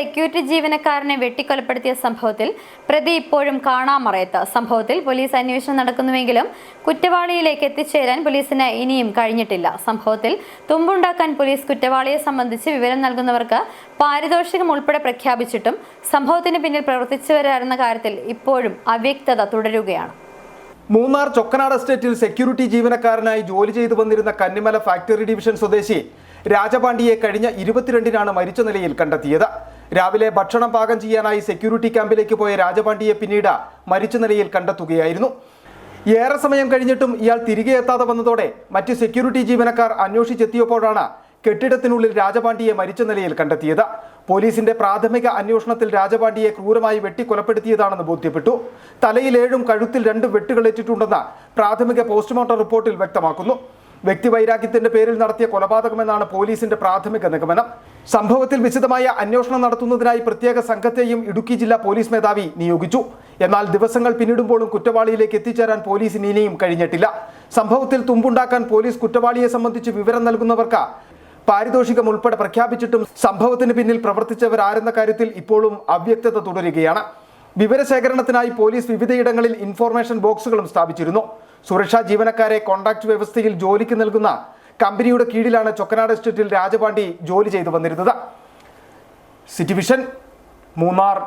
Security ജീവനക്കാരനെ വെട്ടിക്കൊലപ്പെടുത്തിയ സംഭവത്തിൽ പ്രതി ഇപ്പോഴും കാണാമറയത്ത്. സംഭവത്തിൽ പോലീസ് അന്വേഷണം നടക്കുന്നുവെങ്കിലും കുറ്റവാളിയിലേക്ക് എത്തിച്ചേരാൻ പോലീസിന് ഇനിയും കഴിഞ്ഞിട്ടില്ല. സംഭവത്തിൽ തുമ്പുണ്ടാക്കാൻ പോലീസ് കുറ്റവാളിയെ സംബന്ധിച്ച് വിവരം നൽകുന്നവർക്ക് പാരിതോഷികം ഉൾപ്പെടെ പ്രഖ്യാപിച്ചിട്ടും സംഭവത്തിന് പിന്നിൽ പ്രവർത്തിച്ചവരായിരുന്ന കാര്യത്തിൽ ഇപ്പോഴും അവ്യക്തത തുടരുകയാണ്. മൂന്നാർ ചൊക്കനാട് എസ്റ്റേറ്റിൽ സെക്യൂരിറ്റി ജീവനക്കാരനായി ജോലി ചെയ്തു വന്നിരുന്ന കന്നിമല ഫാക്ടറി ഡിവിഷൻ സ്വദേശി രാജപാണ്ഡിയെ കഴിഞ്ഞ 22-നാണ് മരിച്ച നിലയിൽ കണ്ടെത്തിയത്. രാവിലെ ഭക്ഷണം പാകം ചെയ്യാനായി സെക്യൂരിറ്റി ക്യാമ്പിലേക്ക് പോയ രാജപാണ്ഡിയെ പിന്നീട് മരിച്ച നിലയിൽ കണ്ടെത്തുകയായിരുന്നു. ഏറെ സമയം കഴിഞ്ഞിട്ടും ഇയാൾ തിരികെ എത്താതെ വന്നതോടെ മറ്റ് സെക്യൂരിറ്റി ജീവനക്കാർ അന്വേഷിച്ചെത്തിയപ്പോഴാണ് കെട്ടിടത്തിനുള്ളിൽ രാജപാണ്ഡിയെ മരിച്ച നിലയിൽ കണ്ടെത്തിയത്. പോലീസിന്റെ പ്രാഥമിക അന്വേഷണത്തിൽ രാജപാണ്ഡിയെ ക്രൂരമായി വെട്ടിക്കൊലപ്പെടുത്തിയതാണെന്ന് ബോധ്യപ്പെട്ടു. തലയിൽ 7 കഴുത്തിൽ 2 വെട്ടുകളേറ്റിട്ടുണ്ടെന്ന് പ്രാഥമിക പോസ്റ്റ്മോർട്ടം റിപ്പോർട്ടിൽ വ്യക്തമാക്കുന്നു. വ്യക്തിവൈരാഗ്യത്തിന്റെ പേരിൽ നടത്തിയ കൊലപാതകമെന്നാണ് പോലീസിന്റെ പ്രാഥമിക നിഗമനം. സംഭവത്തിൽ വിശദമായ അന്വേഷണം നടത്തുന്നതിനായി പ്രത്യേക സംഘത്തെയും ഇടുക്കി ജില്ലാ പോലീസ് മേധാവി നിയോഗിച്ചു. എന്നാൽ ദിവസങ്ങൾ പിന്നിടുമ്പോഴും കുറ്റവാളിയിലേക്ക് എത്തിച്ചേരാൻ പോലീസിന് ഇനിയും കഴിഞ്ഞിട്ടില്ല. സംഭവത്തിൽ തുമ്പുണ്ടാക്കാൻ പോലീസ് കുറ്റവാളിയെ സംബന്ധിച്ച് വിവരം നൽകുന്നവർക്ക് പാരിതോഷികം ഉൾപ്പെടെ പ്രഖ്യാപിച്ചിട്ടും സംഭവത്തിന് പിന്നിൽ പ്രവർത്തിച്ചവരാരെന്ന കാര്യത്തിൽ ഇപ്പോഴും അവ്യക്തത തുടരുകയാണ്. വിവരശേഖരണത്തിനായി പോലീസ് വിവിധയിടങ്ങളിൽ ഇൻഫോർമേഷൻ ബോക്സുകളും സ്ഥാപിച്ചിരുന്നു. സുരക്ഷാ ജീവനക്കാരെ കോൺട്രാക്ട് വ്യവസ്ഥയിൽ ജോലിക്ക് നൽകുന്ന കമ്പനിയുടെ കീഴിലാണ് ചൊക്കനാട് എസ്റ്റേറ്റിൽ രാജപാണ്ഡി ജോലി ചെയ്തു വന്നിരുന്നത്. City vision, Munnar.